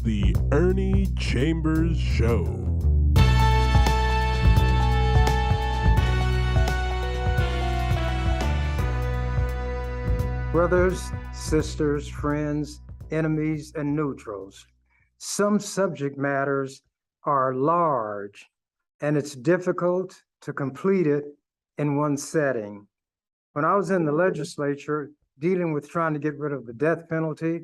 The Ernie Chambers Show. Brothers, sisters, friends, enemies, and neutrals. Some subject matters are large, and it's difficult to complete it in one setting. When I was in the legislature dealing with trying to get rid of the death penalty,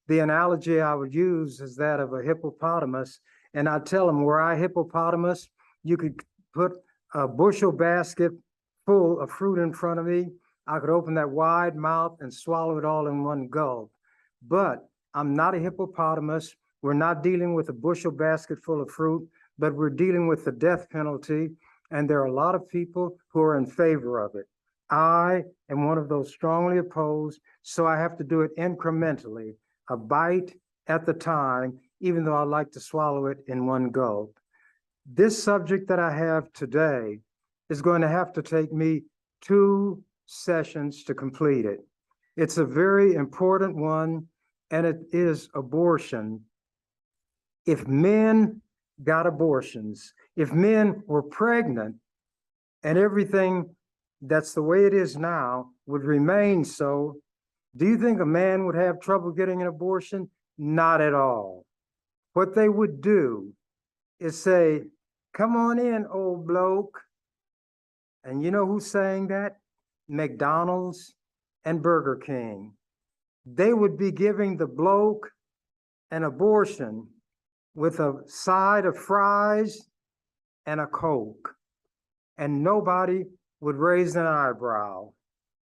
the analogy I would use is that of a hippopotamus. And I'd tell them, were I a hippopotamus, you could put a bushel basket full of fruit in front of me. I could open that wide mouth and swallow it all in one gulp. But I'm not a hippopotamus. We're not dealing with a bushel basket full of fruit, but we're dealing with the death penalty. And there are a lot of people who are in favor of it. I am one of those strongly opposed, so I have to do it incrementally, a bite at the time, even though I like to swallow it in one gulp. This subject that I have today is going to have to take me 2 sessions to complete it. It's a very important one, and it is abortion. If men got abortions, if men were pregnant, and everything that's the way it is now would remain so, do you think a man would have trouble getting an abortion? Not at all. What they would do is say, "Come on in, old bloke." And you know who's saying that? McDonald's and Burger King. They would be giving the bloke an abortion with a side of fries and a Coke. And nobody would raise an eyebrow.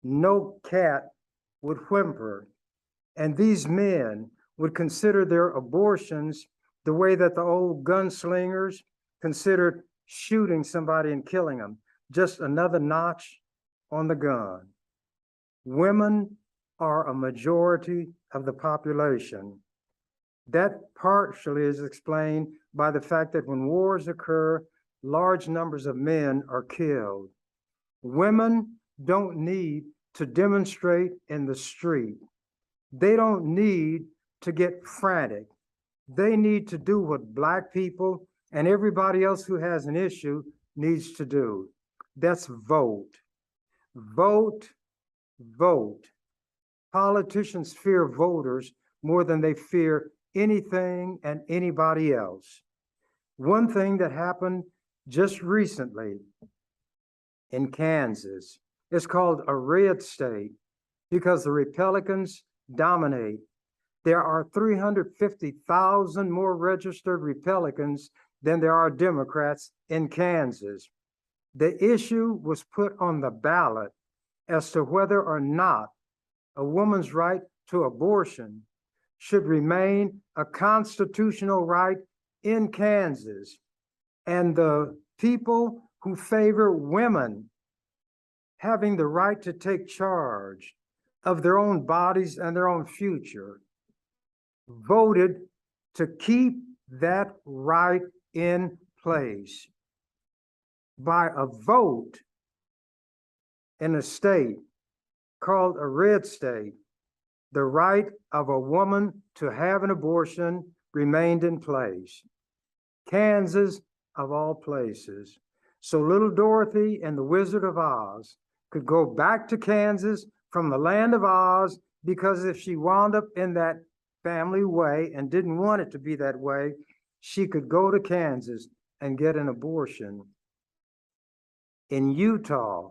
No cat would whimper. And these men would consider their abortions the way that the old gunslingers considered shooting somebody and killing them, just another notch on the gun. Women are a majority of the population. That partially is explained by the fact that when wars occur, large numbers of men are killed. Women don't need to demonstrate in the street. They don't need to get frantic. They need to do what Black people and everybody else who has an issue needs to do. That's vote. Vote, vote. Politicians fear voters more than they fear anything and anybody else. One thing that happened just recently in Kansas is called a red state because the Republicans dominate. There are 350,000 more registered Republicans than there are Democrats in Kansas. The issue was put on the ballot as to whether or not a woman's right to abortion should remain a constitutional right in Kansas. And the people who favor women having the right to take charge of their own bodies and their own future voted to keep that right in place. By a vote in a state called a red state, the right of a woman to have an abortion remained in place. Kansas, of all places. So little Dorothy and the Wizard of Oz could go back to Kansas from the land of Oz, because if she wound up in that family way and didn't want it to be that way, she could go to Kansas and get an abortion. In Utah,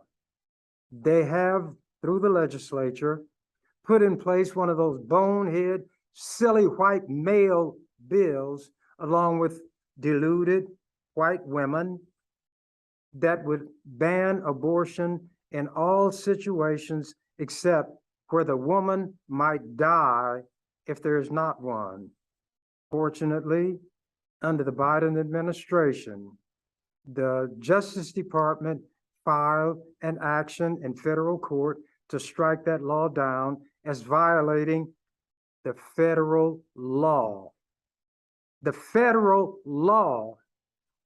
they have, through the legislature, put in place one of those bonehead, silly white male bills, along with deluded white women, that would ban abortion in all situations except where the woman might die if there is not one. Fortunately, under the Biden administration, the Justice Department filed an action in federal court to strike that law down as violating the federal law. The federal law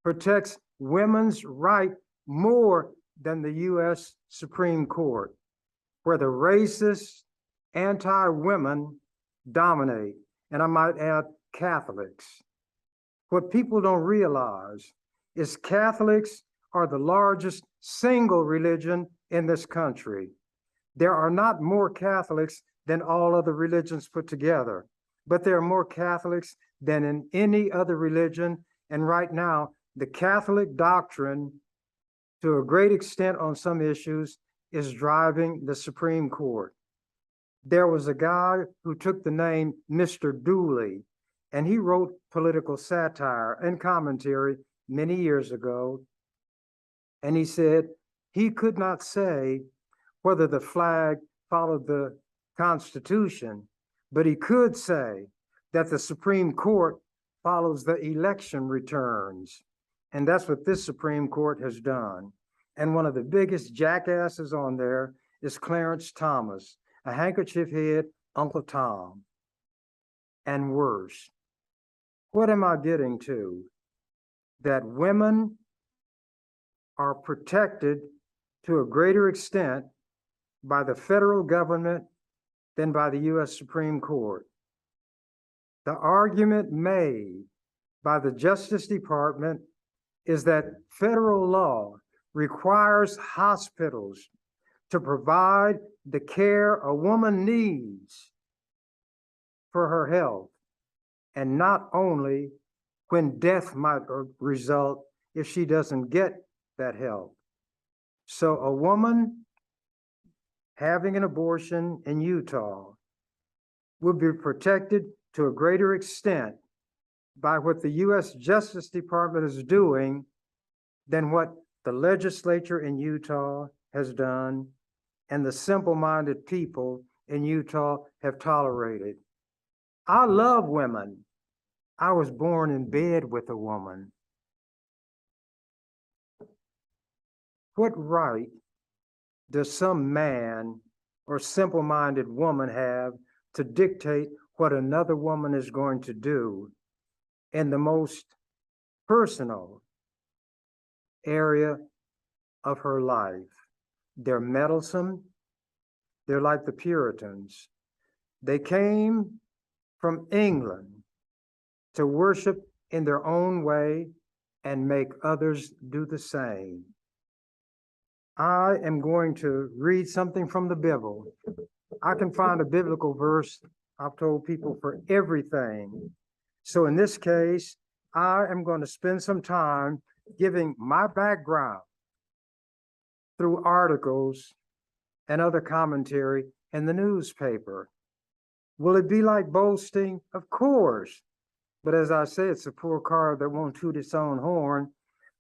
protects women's right more than the U.S. Supreme Court, where the racist, anti-women dominate. And I might add, Catholics. What people don't realize is Catholics are the largest single religion in this country. There are not more Catholics than all other religions put together, but there are more Catholics than in any other religion. And right now, the Catholic doctrine, to a great extent on some issues, is driving the Supreme Court. There was a guy who took the name Mr. Dooley, and he wrote political satire and commentary many years ago. And he said he could not say whether the flag followed the Constitution, but he could say that the Supreme Court follows the election returns. And that's what this Supreme Court has done. And one of the biggest jackasses on there is Clarence Thomas, a handkerchief head Uncle Tom. And worse. What am I getting to? That women are protected to a greater extent by the federal government than by the U.S. Supreme Court. The argument made by the Justice Department is that federal law requires hospitals to provide the care a woman needs for her health, and not only when death might result if she doesn't get that help. So a woman having an abortion in Utah would be protected to a greater extent by what the U.S. Justice Department is doing than what the legislature in Utah has done and the simple-minded people in Utah have tolerated. I love women. I was born in bed with a woman. What right does some man or simple-minded woman have to dictate what another woman is going to do in the most personal area of her life? They're meddlesome. They're like the Puritans. They came from England to worship in their own way and make others do the same. I am going to read something from the Bible. I can find a biblical verse, I've told people, for everything. So in this case, I am going to spend some time giving my background through articles and other commentary in the newspaper. Will it be like boasting? Of course. But as I say, it's a poor car that won't toot its own horn.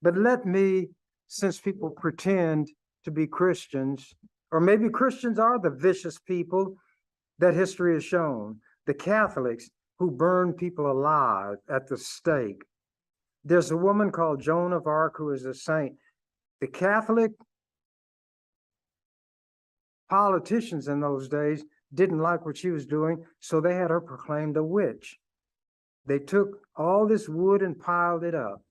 But let me, since people pretend to be Christians, or maybe Christians are the vicious people that history has shown, the Catholics who burn people alive at the stake. There's a woman called Joan of Arc who is a saint. The Catholic politicians in those days didn't like what she was doing, so they had her proclaimed a witch. They took all this wood and piled it up.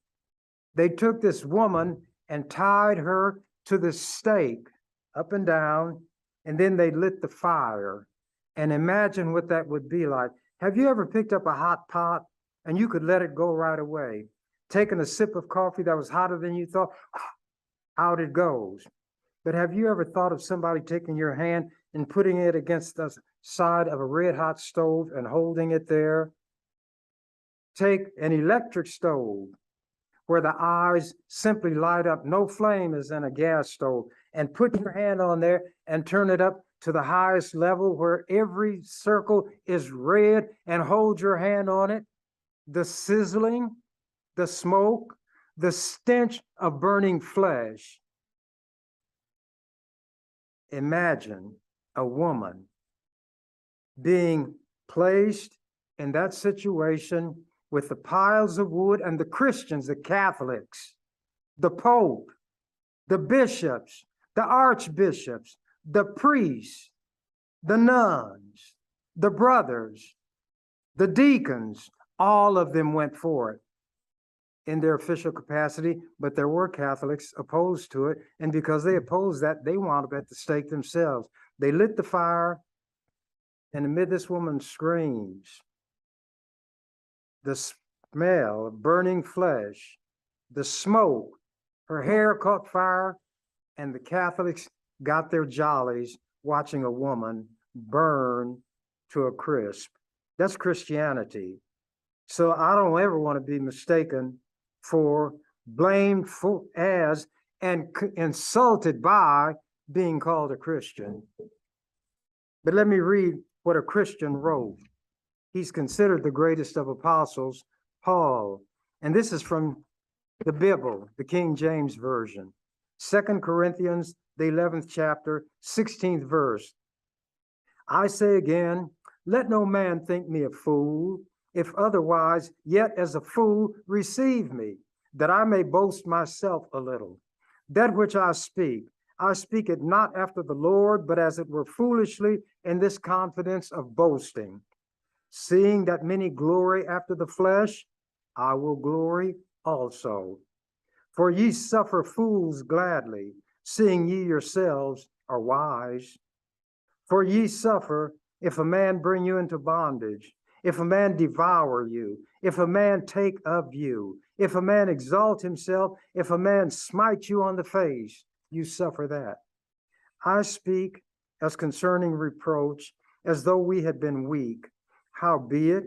They took this woman and tied her to the stake up and down, and then they lit the fire. And imagine what that would be like. Have you ever picked up a hot pot and you could let it go right away? Taking a sip of coffee that was hotter than you thought, out it goes. But have you ever thought of somebody taking your hand and putting it against the side of a red hot stove and holding it there? Take an electric stove where the eyes simply light up, no flame is in a gas stove, and put your hand on there and turn it up to the highest level where every circle is red, and hold your hand on it. The sizzling, the smoke, the stench of burning flesh. Imagine a woman being placed in that situation with the piles of wood, and the Christians, the Catholics, the Pope, the bishops, the archbishops, the priests, the nuns, the brothers, the deacons, all of them went for it in their official capacity, but there were Catholics opposed to it, and because they opposed that, they wound up at the stake themselves. They lit the fire, and amid this woman's screams, the smell of burning flesh, the smoke, her hair caught fire, and the Catholics got their jollies watching a woman burn to a crisp. That's Christianity. So I don't ever want to be mistaken for, blamed for, as, and insulted by being called a Christian. But let me read what a Christian wrote. He's considered the greatest of apostles, Paul. And this is from the Bible, the King James Version. 2 Corinthians, the 11th chapter, 16th verse. I say again, let no man think me a fool. If otherwise, yet as a fool receive me, that I may boast myself a little. That which I speak it not after the Lord, but as it were foolishly in this confidence of boasting. Seeing that many glory after the flesh, I will glory also. For ye suffer fools gladly, seeing ye yourselves are wise. For ye suffer, if a man bring you into bondage, if a man devour you, if a man take of you, if a man exalt himself, if a man smite you on the face, you suffer that. I speak as concerning reproach, as though we had been weak. Howbeit,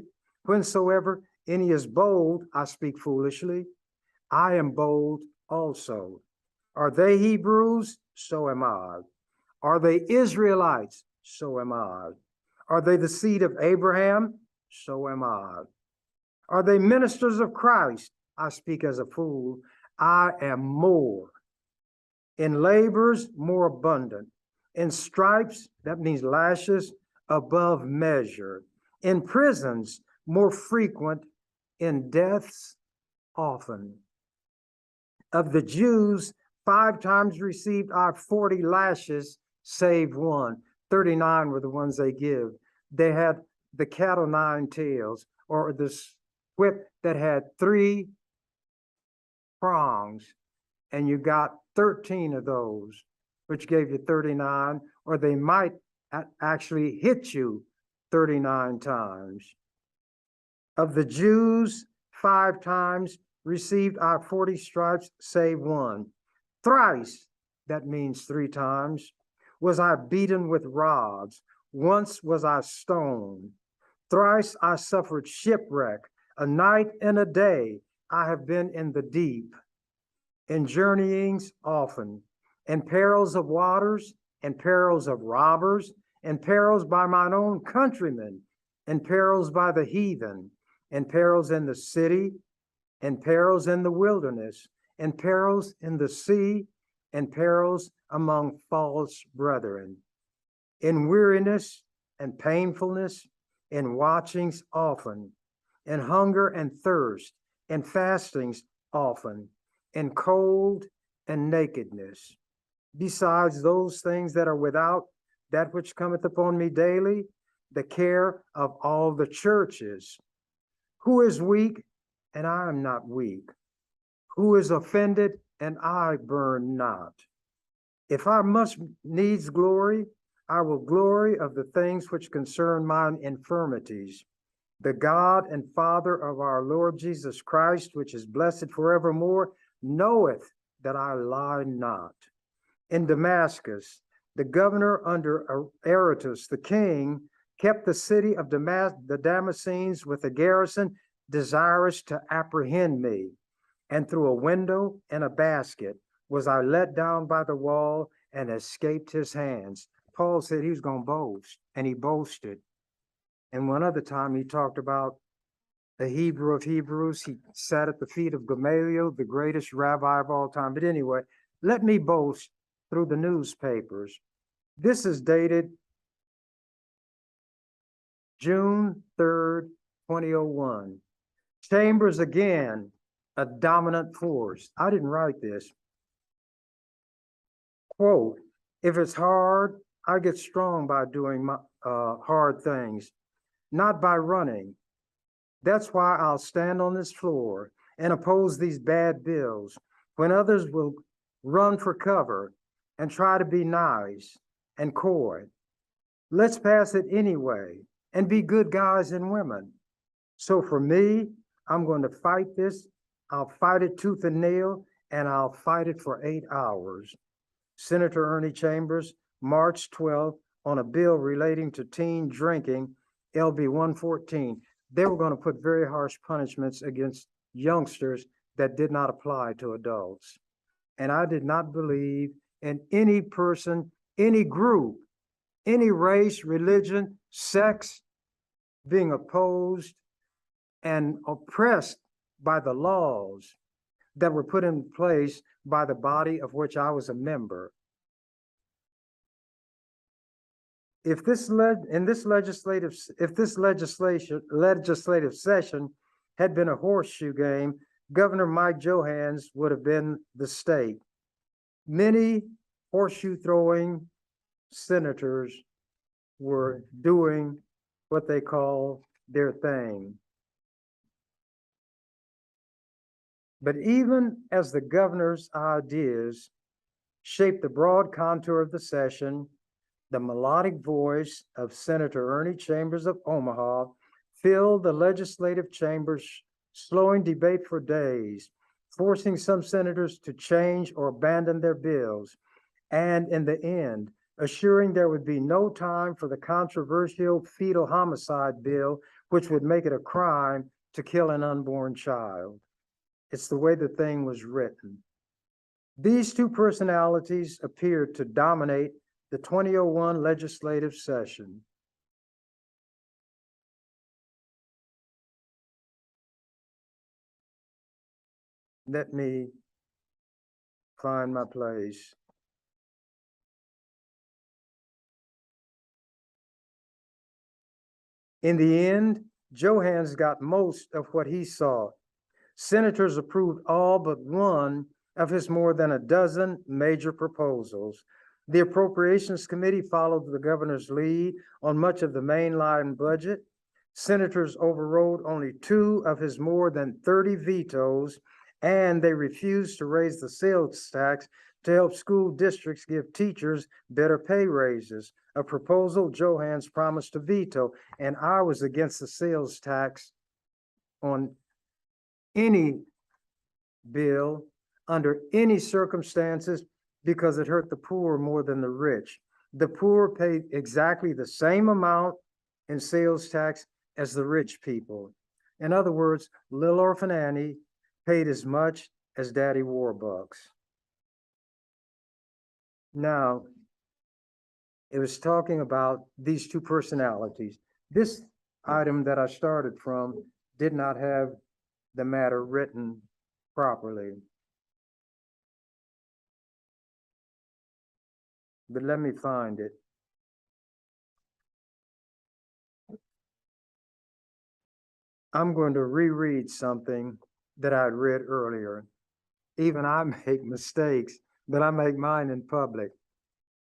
whensoever any is bold, I speak foolishly. I am bold also. Are they Hebrews? So am I. Are they Israelites? So am I. Are they the seed of Abraham? So am I. Are they ministers of Christ? I speak as a fool. I am more. In labors, more abundant. In stripes, that means lashes, above measure. In prisons, more frequent. In deaths, often. Of the Jews, 5 times received I 40 lashes, save one. 39 were the ones they give. They had the cat o' nine tails, or the whip that had 3 prongs, and you got 13 of those, which gave you 39, or they might actually hit you 39 times. Of the Jews, 5 times received I 40 stripes, save one. Thrice, that means 3 times, was I beaten with rods. Once was I stoned. Thrice I suffered shipwreck. A night and a day I have been in the deep. In journeyings often, in perils of waters, in perils of robbers, in perils by mine own countrymen, in perils by the heathen, in perils in the city, in perils in the wilderness, in perils in the sea, in perils among false brethren, in weariness and painfulness, in watchings often, in hunger and thirst, in fastings often, in cold and nakedness. Besides those things that are without, that which cometh upon me daily, the care of all the churches. Who is weak, and I am not weak? Who is offended, and I burn not? If I must needs glory, I will glory of the things which concern mine infirmities. The God and Father of our Lord Jesus Christ, which is blessed forevermore, knoweth that I lie not. In Damascus, the governor under Aretas, the king, kept the city of the Damascenes with a garrison, desirous to apprehend me. And through a window and a basket was I let down by the wall and escaped his hands. Paul said he was going to boast, and he boasted. And one other time he talked about the Hebrew of Hebrews. He sat at the feet of Gamaliel, the greatest rabbi of all time. But anyway, let me boast through the newspapers. This is dated June 3rd, 2001. Chambers again, a dominant force. I didn't write this. Quote, if it's hard, I get strong by doing my hard things, not by running. That's why I'll stand on this floor and oppose these bad bills when others will run for cover and try to be nice and coy. Let's pass it anyway and be good guys and women. So for me, I'm going to fight this. I'll fight it tooth and nail, and I'll fight it for 8 hours. Senator Ernie Chambers, March 12th, on a bill relating to teen drinking, LB 114. They were going to put very harsh punishments against youngsters that did not apply to adults. And I did not believe in any person, any group, any race, religion, sex being opposed and oppressed by the laws that were put in place by the body of which I was a member. If this legislative session had been a horseshoe game, Governor Mike Johans would have been the state. Many horseshoe throwing senators were doing what they call their thing. But even as the governor's ideas shaped the broad contour of the session, the melodic voice of Senator Ernie Chambers of Omaha filled the legislative chambers, slowing debate for days, forcing some senators to change or abandon their bills, and in the end, assuring there would be no time for the controversial fetal homicide bill, which would make it a crime to kill an unborn child. It's the way the thing was written. These two personalities appeared to dominate the 2001 legislative session. Let me find my place. In the end, Johans got most of what he sought. Senators approved all but one of his more than a dozen major proposals. The Appropriations Committee followed the governor's lead on much of the mainline budget. Senators overrode only 2 of his more than 30 vetoes, and they refused to raise the sales tax to help school districts give teachers better pay raises, a proposal Johans promised to veto. And I was against the sales tax on any bill under any circumstances because it hurt the poor more than the rich. The poor paid exactly the same amount in sales tax as the rich people. In other words, Little Orphan Annie paid as much as Daddy Warbucks. Now, it was talking about these two personalities. This item that I started from did not have the matter written properly. But let me find it. I'm going to reread something that I read earlier. Even I make mistakes, but I make mine in public.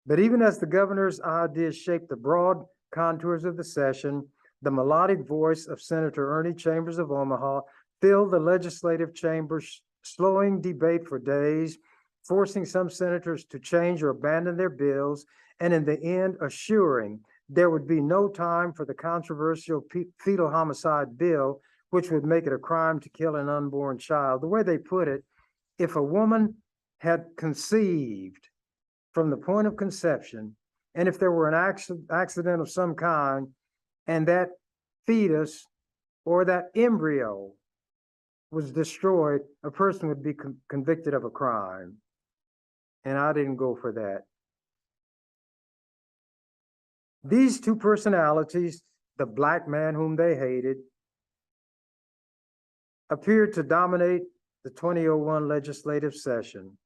But even as the governor's ideas shaped the broad contours of the session, the melodic voice of Senator Ernie Chambers of Omaha filled the legislative chambers, slowing debate for days, forcing some senators to change or abandon their bills, and in the end, assuring there would be no time for the controversial fetal homicide bill, which would make it a crime to kill an unborn child. The way they put it, if a woman had conceived from the point of conception, and if there were an accident of some kind, and that fetus or that embryo was destroyed, a person would be convicted of a crime. And I didn't go for that. These two personalities, the black man whom they hated, appeared to dominate the 2001 legislative session.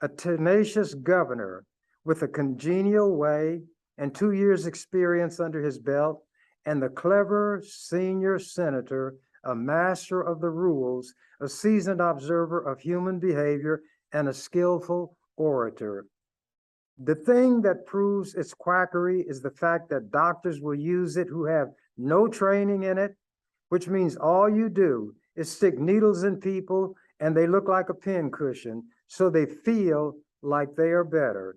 A tenacious governor with a congenial way and 2 years' experience under his belt, and the clever senior senator, a master of the rules, a seasoned observer of human behavior, and a skillful orator. The thing that proves its quackery is the fact that doctors will use it who have no training in it, which means all you do is stick needles in people and they look like a pincushion, so they feel like they are better.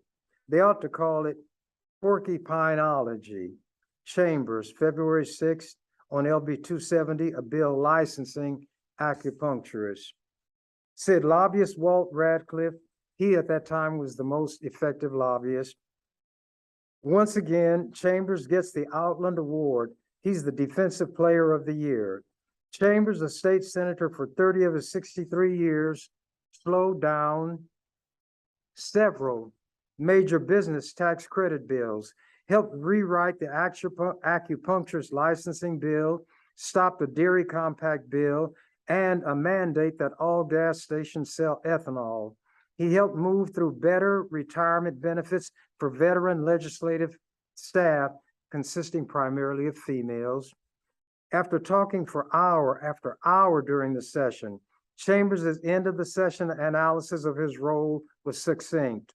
They ought to call it porcupineology. Chambers, February 6th, on LB 270, a bill licensing acupuncturist. Said lobbyist Walt Radcliffe, he at that time was the most effective lobbyist. Once again, Chambers gets the Outland Award. He's the Defensive Player of the Year. Chambers, a state senator for 30 of his 63 years, slowed down several major business tax credit bills, helped rewrite the acupuncturist licensing bill, stopped the dairy compact bill, and a mandate that all gas stations sell ethanol. He helped move through better retirement benefits for veteran legislative staff consisting primarily of females. After talking for hour after hour during the session, Chambers' end of the session analysis of his role was succinct.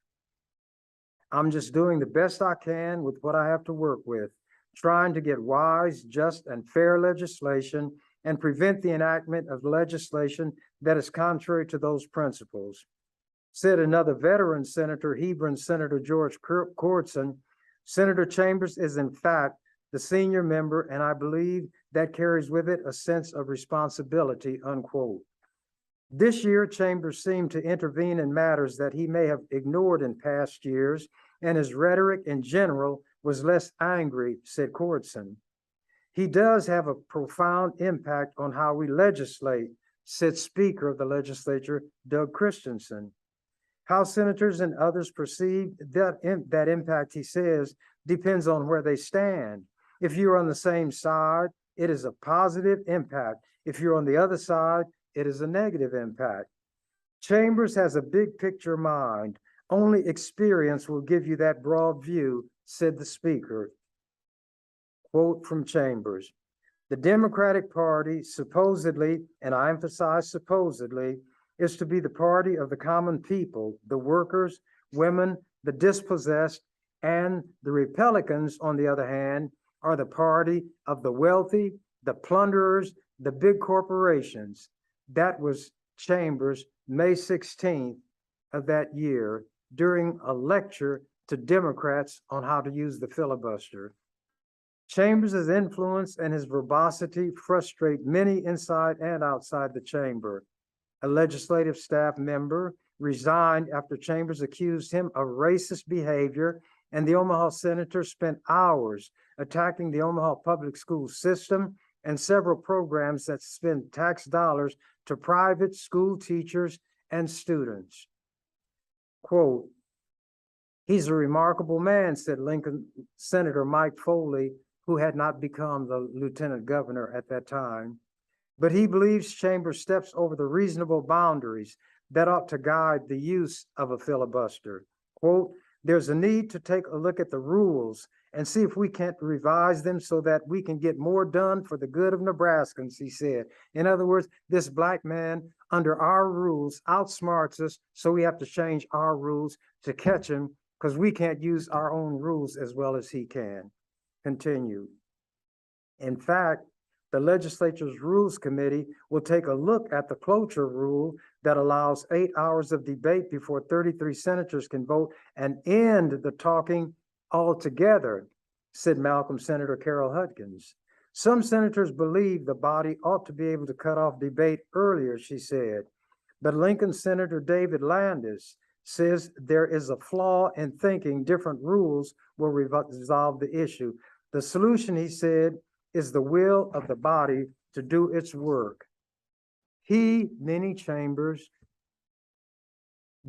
I'm just doing the best I can with what I have to work with, trying to get wise, just, and fair legislation and prevent the enactment of legislation that is contrary to those principles. Said another veteran senator, Hebron Senator George Cordson, Senator Chambers is in fact the senior member, and I believe that carries with it a sense of responsibility, unquote. This year, Chambers seemed to intervene in matters that he may have ignored in past years, and his rhetoric in general was less angry, said Cordson. He does have a profound impact on how we legislate, said Speaker of the Legislature, Doug Christensen. How senators and others perceive that impact, he says, depends on where they stand. If you're on the same side, it is a positive impact. If you're on the other side, it is a negative impact. Chambers has a big picture mind. Only experience will give you that broad view, said the Speaker. Quote from Chambers, the Democratic Party supposedly, and I emphasize supposedly, is to be the party of the common people, the workers, women, the dispossessed, and the Republicans, on the other hand, are the party of the wealthy, the plunderers, the big corporations. That was Chambers, May 16th of that year, during a lecture to Democrats on how to use the filibuster. Chambers' influence and his verbosity frustrate many inside and outside the chamber. A legislative staff member resigned after Chambers accused him of racist behavior, and the Omaha senator spent hours attacking the Omaha public school system and several programs that spend tax dollars to private school teachers and students. Quote, he's a remarkable man, said Lincoln Senator Mike Foley, who had not become the lieutenant governor at that time. But he believes Chambers steps over the reasonable boundaries that ought to guide the use of a filibuster. Quote, there's a need to take a look at the rules and see if we can't revise them so that we can get more done for the good of Nebraskans, he said. In other words, this black man under our rules outsmarts us, so we have to change our rules to catch him because we can't use our own rules as well as he can. Continue. In fact, the legislature's Rules Committee will take a look at the cloture rule that allows 8 hours of debate before 33 senators can vote and end the talking altogether, said Malcolm Senator Carol Hudkins. Some senators believe the body ought to be able to cut off debate earlier, she said. But Lincoln Senator David Landis says there is a flaw in thinking different rules will resolve the issue. The solution, he said, is the will of the body to do its work. He, meaning Chambers,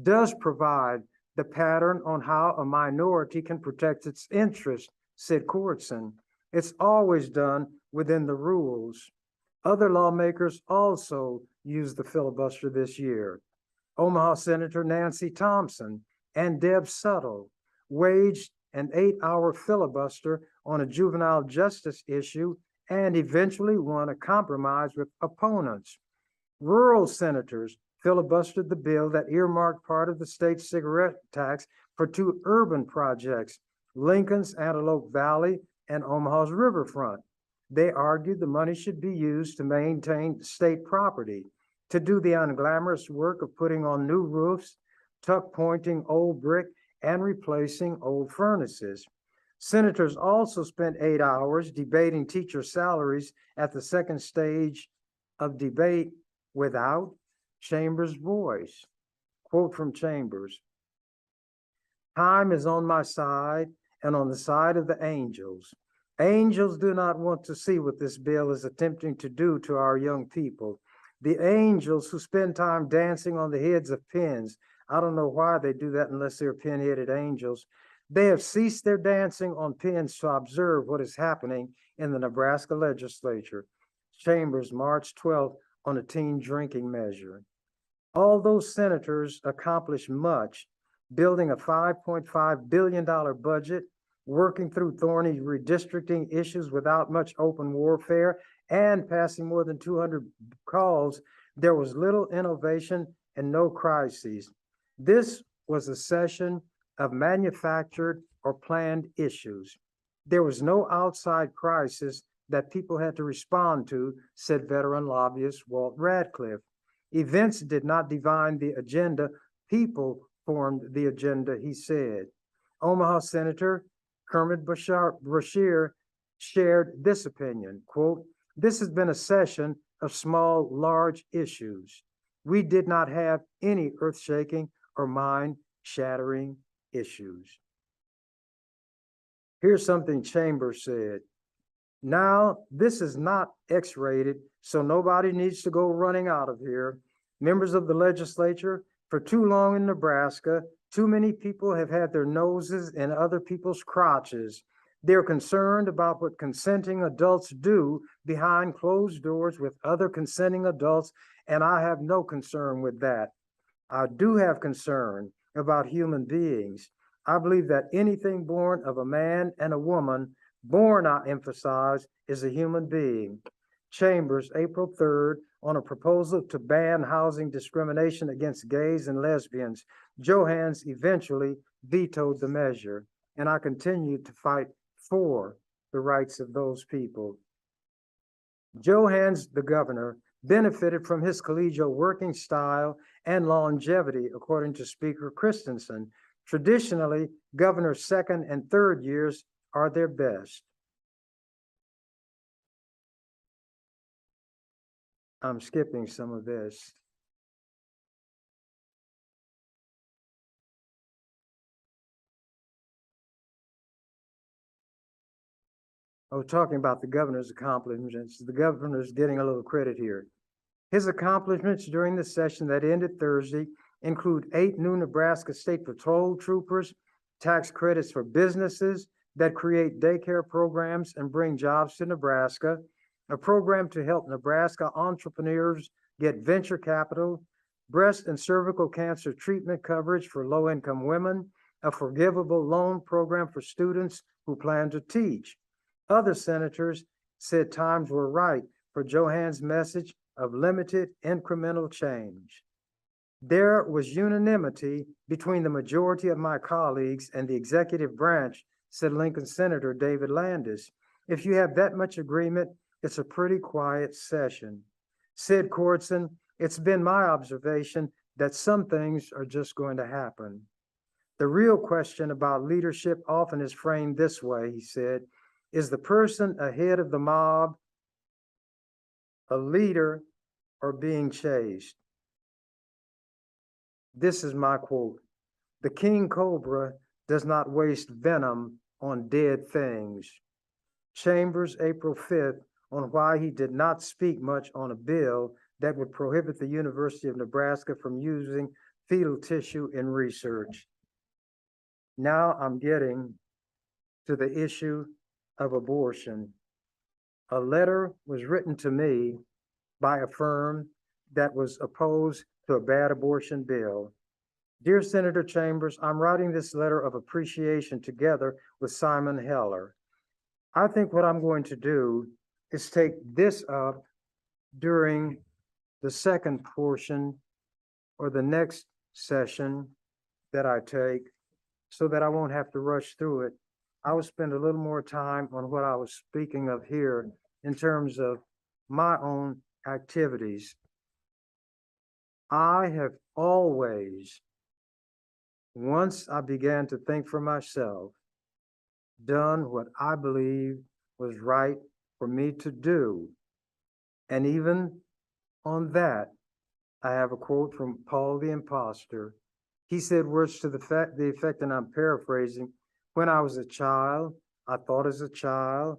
does provide the pattern on how a minority can protect its interests, said Cordson. It's always done within the rules. Other lawmakers also used the filibuster this year. Omaha Senator Nancy Thompson and Deb Suttle waged an 8-hour filibuster on a juvenile justice issue and eventually won a compromise with opponents. Rural senators filibustered the bill that earmarked part of the state's cigarette tax for 2 urban projects, Lincoln's Antelope Valley and Omaha's Riverfront. They argued the money should be used to maintain state property, to do the unglamorous work of putting on new roofs, tuck pointing old brick, and replacing old furnaces. Senators also spent 8 hours debating teacher salaries at the second stage of debate without Chambers' voice. Quote from Chambers: "Time is on my side and on the side of the angels. Angels do not want to see what this bill is attempting to do to our young people. The angels who spend time dancing on the heads of pins, I don't know why they do that unless they're pin-headed angels. They have ceased their dancing on pins to observe what is happening in the Nebraska legislature." Chambers, March 12th, on a teen drinking measure. All those senators accomplished much, building a $5.5 billion budget, working through thorny redistricting issues without much open warfare, and passing more than 200 calls. There was little innovation and no crises. This was a session of manufactured or planned issues. There was no outside crisis that people had to respond to, said veteran lobbyist Walt Radcliffe. Events did not define the agenda. People formed the agenda, he said. Omaha Senator Kermit Bashir shared this opinion, quote, "This has been a session of small, large issues. We did not have any earth-shaking or mind-shattering issues." Here's something Chambers said: "Now, this is not X-rated, so nobody needs to go running out of here. Members of the legislature, for too long in Nebraska, too many people have had their noses in other people's crotches. They're concerned about what consenting adults do behind closed doors with other consenting adults, and I have no concern with that. I do have concern about human beings. I believe that anything born of a man and a woman, born, I emphasize, is a human being." Chambers, April 3rd, on a proposal to ban housing discrimination against gays and lesbians. Johans eventually vetoed the measure, and I continued to fight for the rights of those people. Johans, the governor, benefited from his collegial working style and longevity, according to Speaker Christensen. Traditionally, governors' second and third years are their best. I'm skipping some of this. Talking about the governor's accomplishments, the governor's getting a little credit here. His accomplishments during the session that ended Thursday include 8 new Nebraska State Patrol troopers, tax credits for businesses that create daycare programs and bring jobs to Nebraska, a program to help Nebraska entrepreneurs get venture capital, breast and cervical cancer treatment coverage for low-income women, a forgivable loan program for students who plan to teach. Other senators said times were right for Johans' message of limited incremental change. There was unanimity between the majority of my colleagues and the executive branch, said Lincoln Senator David Landis. If you have that much agreement, it's a pretty quiet session. Sid Cordson, it's been my observation that some things are just going to happen. The real question about leadership often is framed this way, he said: is the person ahead of the mob a leader or being chased? This is my quote: "The king cobra does not waste venom on dead things." Chambers, April 5th, on why he did not speak much on a bill that would prohibit the University of Nebraska from using fetal tissue in research. Now I'm getting to the issue of abortion. A letter was written to me by a firm that was opposed to a bad abortion bill. "Dear Senator Chambers, I'm writing this letter of appreciation together with Simon Heller. I think what I'm going to do is take this up during the second portion or the next session that I take so that I won't have to rush through it. I will spend a little more time on what I was speaking of here in terms of my own activities. I have always, once I began to think for myself, done what I believed was right for me to do. And even on that, I have a quote from Paul the Imposter. He said words to the effect, and I'm paraphrasing, when I was a child, I thought as a child,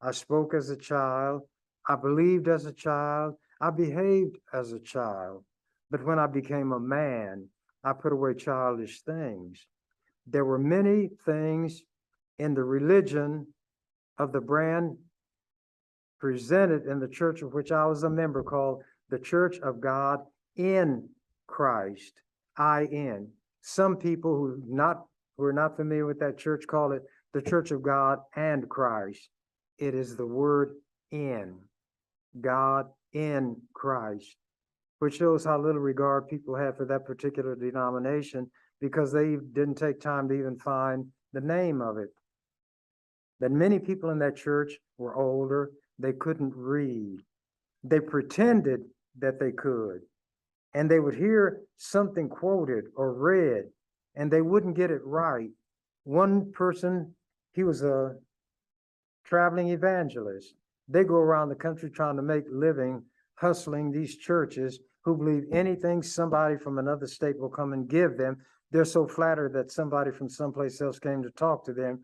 I spoke as a child, I believed as a child, I behaved as a child. But when I became a man, I put away childish things. There were many things in the religion of the brand presented in the church of which I was a member called the Church of God in Christ, I-N. Some people who are not familiar with that church call it the Church of God and Christ. It is the word in, God in Christ, which shows how little regard people have for that particular denomination because they didn't take time to even find the name of it. But many people in that church were older. They couldn't read. They pretended that they could. And they would hear something quoted or read, and they wouldn't get it right. One person, he was a traveling evangelist. They go around the country trying to make living, hustling these churches who believe anything somebody from another state will come and give them. They're so flattered that somebody from someplace else came to talk to them.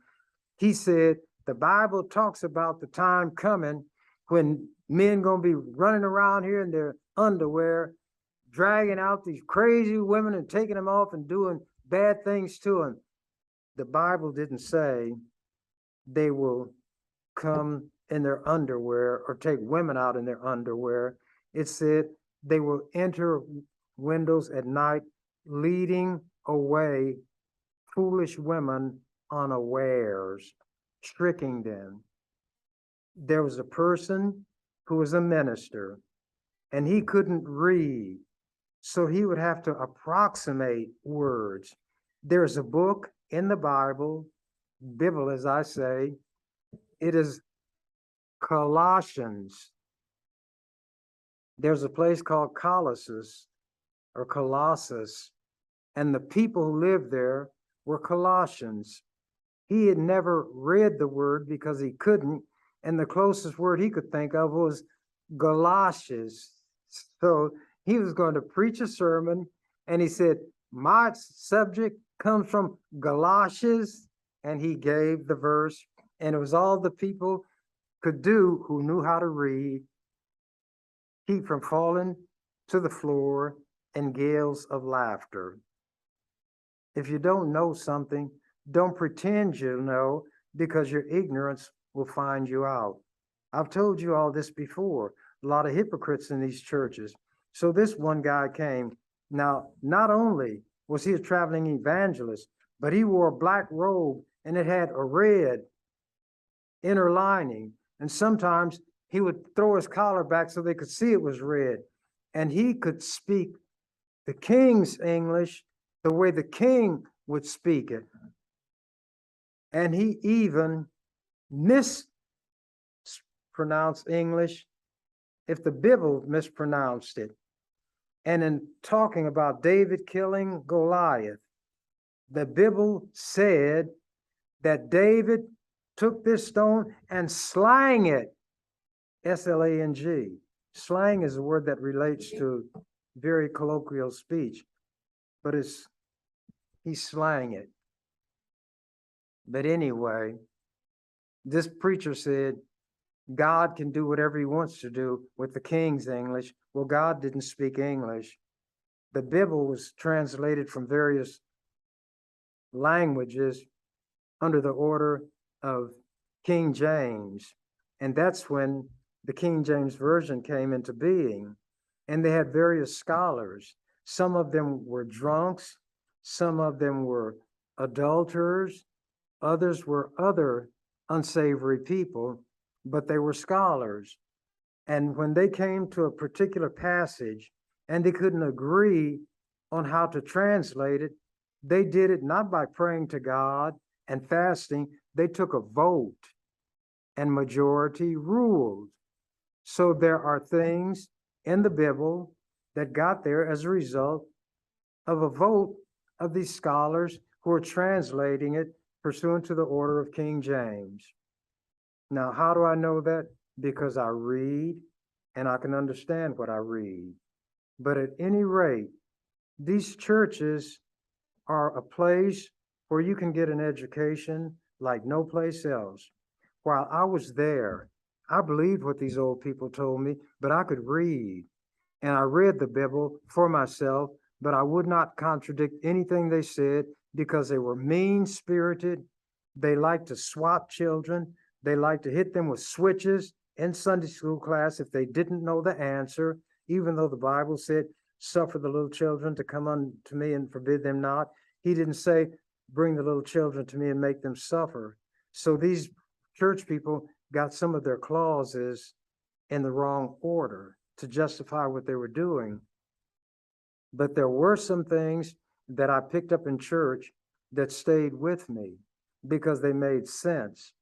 He said, the Bible talks about the time coming when men gonna be running around here in their underwear, dragging out these crazy women and taking them off and doing bad things to them. The Bible didn't say they will come in their underwear or take women out in their underwear. It said they will enter windows at night, leading away foolish women unawares, tricking them. There was a person who was a minister, and he couldn't read, so he would have to approximate words. There's a book in the Bible as I say, it is Colossians. There's a place called Colossus or Colossus, and the people who lived there were Colossians. He had never read the word because he couldn't, and the closest word he could think of was galoshes. So he was going to preach a sermon, and he said, my subject comes from galoshes, and he gave the verse, and it was all the people could do who knew how to read, keep from falling to the floor in gales of laughter. If you don't know something, don't pretend you know, because your ignorance will find you out. I've told you all this before, a lot of hypocrites in these churches. So this one guy came. Now, not only was he a traveling evangelist, but he wore a black robe and it had a red inner lining. And sometimes he would throw his collar back so they could see it was red. And he could speak the king's English the way the king would speak it. And he even mispronounced English if the Bible mispronounced it. And in talking about David killing Goliath, the Bible said that David took this stone and slang it, S-L-A-N-G. Slang is a word that relates to very colloquial speech, but he's slang it. But anyway, this preacher said, God can do whatever he wants to do with the king's English. Well, God didn't speak English. The Bible was translated from various languages under the order of King James. And that's when the King James Version came into being. And they had various scholars. Some of them were drunks. Some of them were adulterers. Others were other unsavory people, but they were scholars. And when they came to a particular passage and they couldn't agree on how to translate it, they did it not by praying to God and fasting. They took a vote and majority ruled. So there are things in the Bible that got there as a result of a vote of these scholars who are translating it pursuant to the order of King James. Now, how do I know that? Because I read and I can understand what I read. But at any rate, these churches are a place where you can get an education like no place else. While I was there, I believed what these old people told me, but I could read. And I read the Bible for myself, but I would not contradict anything they said because they were mean-spirited. They liked to swat children. They liked to hit them with switches in Sunday school class if they didn't know the answer, even though the Bible said, suffer the little children to come unto me and forbid them not. He didn't say, bring the little children to me and make them suffer. So these church people got some of their clauses in the wrong order to justify what they were doing. But there were some things that I picked up in church that stayed with me because they made sense.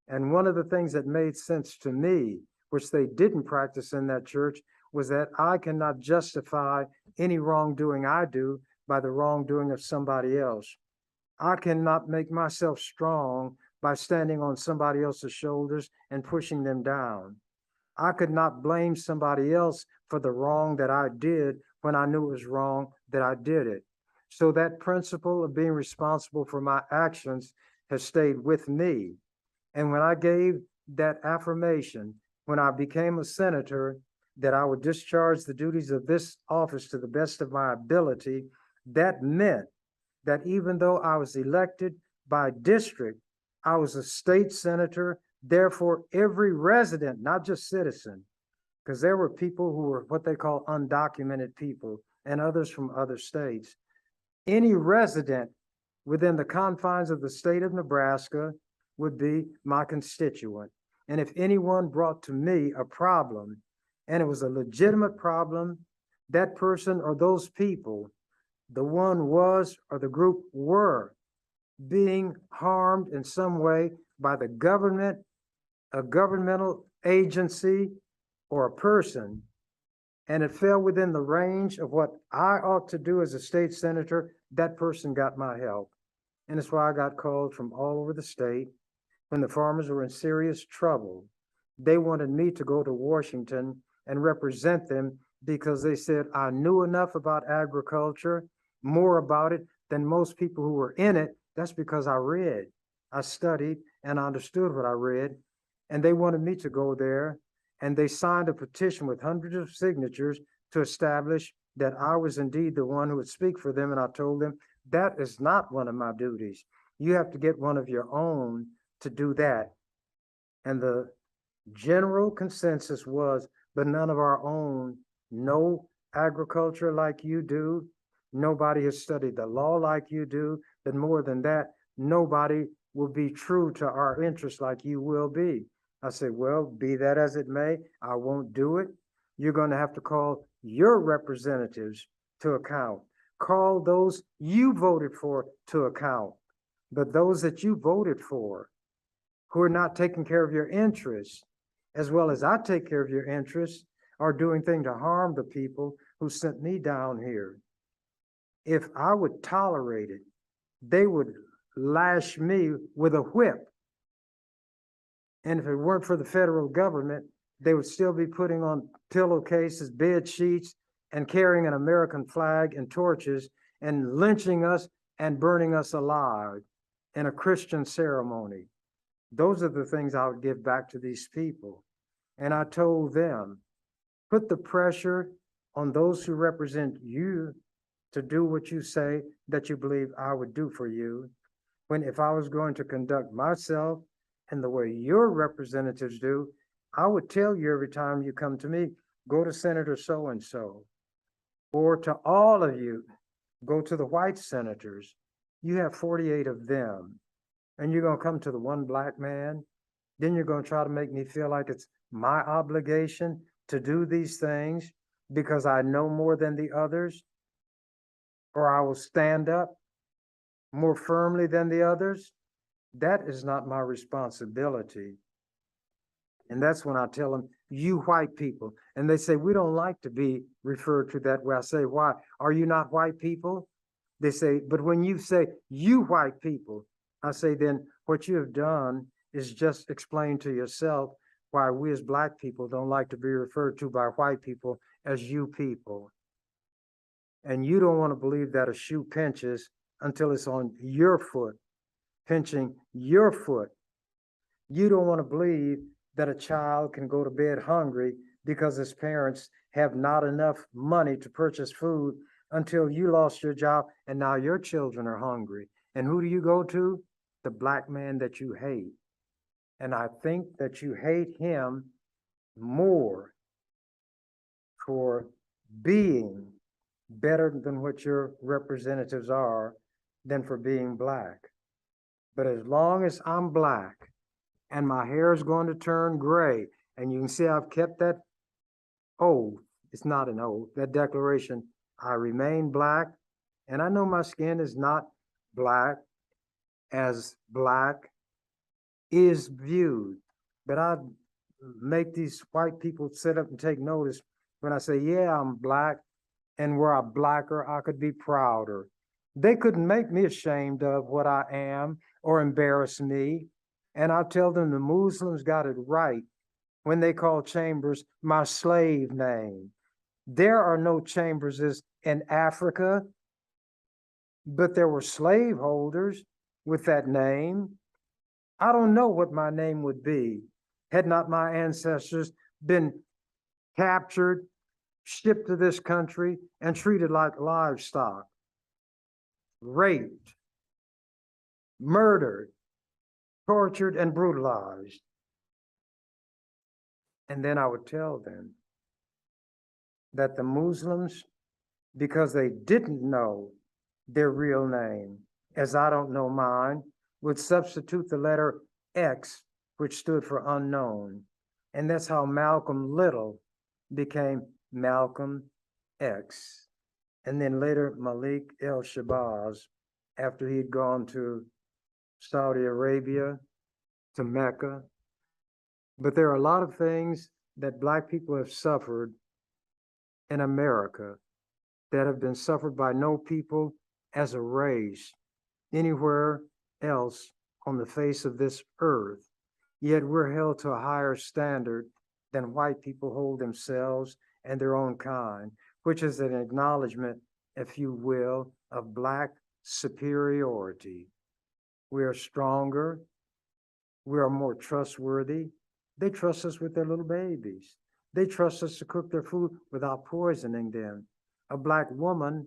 And one of the things that made sense to me, which they didn't practice in that church, was that I cannot justify any wrongdoing I do by the wrongdoing of somebody else. I cannot make myself strong by standing on somebody else's shoulders and pushing them down. I could not blame somebody else for the wrong that I did when I knew it was wrong that I did it. So that principle of being responsible for my actions has stayed with me. And when I gave that affirmation, when I became a senator, that I would discharge the duties of this office to the best of my ability, that meant that even though I was elected by district, I was a state senator. Therefore, every resident, not just citizen, because there were people who were what they call undocumented people and others from other states. Any resident within the confines of the state of Nebraska would be my constituent. And if anyone brought to me a problem, and it was a legitimate problem, that person or those people, the one was or the group were being harmed in some way by the government, a governmental agency, or a person, and it fell within the range of what I ought to do as a state senator, that person got my help. And that's why I got called from all over the state. When the farmers were in serious trouble, they wanted me to go to Washington and represent them because they said I knew enough about agriculture, more about it than most people who were in it. That's because I read, I studied, and I understood what I read. And they wanted me to go there, and they signed a petition with hundreds of signatures to establish that I was indeed the one who would speak for them. And I told them, that is not one of my duties. You have to get one of your own to do that. And the general consensus was, but none of our own know agriculture like you do. Nobody has studied the law like you do. But more than that, nobody will be true to our interests like you will be. I said, well, be that as it may, I won't do it. You're going to have to call your representatives to account. Call those you voted for to account. But those that you voted for who are not taking care of your interests, as well as I take care of your interests, are doing things to harm the people who sent me down here. If I would tolerate it, they would lash me with a whip. And if it weren't for the federal government, they would still be putting on pillowcases, bed sheets, and carrying an American flag and torches and lynching us and burning us alive in a Christian ceremony. Those are the things I would give back to these people. And I told them, put the pressure on those who represent you to do what you say that you believe I would do for you. When if I was going to conduct myself in the way your representatives do, I would tell you every time you come to me, go to Senator so-and-so, or to all of you, go to the white senators. You have 48 of them, and you're going to come to the one black man. Then you're going to try to make me feel like it's my obligation to do these things because I know more than the others, or I will stand up more firmly than the others. That is not my responsibility. And that's when I tell them, you white people. And they say, we don't like to be referred to that way. I say, why? Are you not white people? They say, but when you say you white people, I say, then what you have done is just explain to yourself why we as black people don't like to be referred to by white people as you people. And you don't want to believe that a shoe pinches until it's on your foot, pinching your foot. You don't want to believe that a child can go to bed hungry because his parents have not enough money to purchase food until you lost your job and now your children are hungry. And who do you go to? The black man that you hate. And I think that you hate him more for being better than what your representatives are than for being black. But as long as I'm black and my hair is going to turn gray, and you can see I've kept that oath, it's not an oath, that declaration, I remain black, and I know my skin is not black as black is viewed, but I make these white people sit up and take notice when I say, yeah, I'm black, and were I blacker, I could be prouder. They couldn't make me ashamed of what I am or embarrass me. And I'll tell them the Muslims got it right when they call Chambers my slave name. There are no Chamberses in Africa, but there were slaveholders with that name. I don't know what my name would be had not my ancestors been captured, shipped to this country, and treated like livestock, raped, murdered, tortured, and brutalized. And then I would tell them that the Muslims, because they didn't know their real name, as I don't know mine, would substitute the letter X, which stood for unknown. And that's how Malcolm Little became Malcolm X. And then later Malik el-Shabazz, after he'd gone to Saudi Arabia, to Mecca. But there are a lot of things that Black people have suffered in America that have been suffered by no people as a race anywhere else on the face of this earth. Yet we're held to a higher standard than white people hold themselves and their own kind, which is an acknowledgement, if you will, of Black superiority. We are stronger. We are more trustworthy. They trust us with their little babies. They trust us to cook their food without poisoning them. A Black woman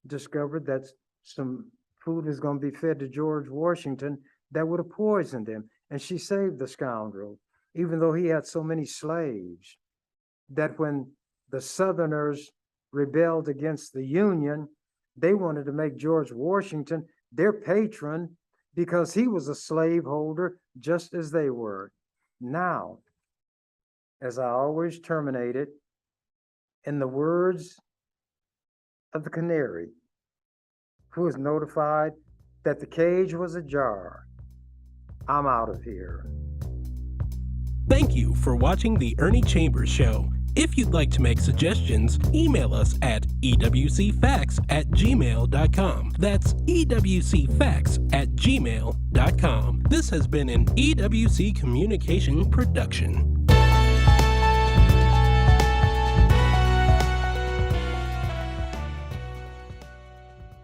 discovered that some food was going to be fed to George Washington that would have poisoned him. And she saved the scoundrel, even though he had so many slaves, that when the Southerners rebelled against the Union, they wanted to make George Washington their patron because he was a slaveholder just as they were. Now, as I always terminate it, in the words of the canary, who was notified that the cage was ajar, I'm out of here. Thank you for watching The Ernie Chambers Show. If you'd like to make suggestions, email us at ewcfacts@gmail.com. That's ewcfacts@gmail.com. This has been an EWC Communication production.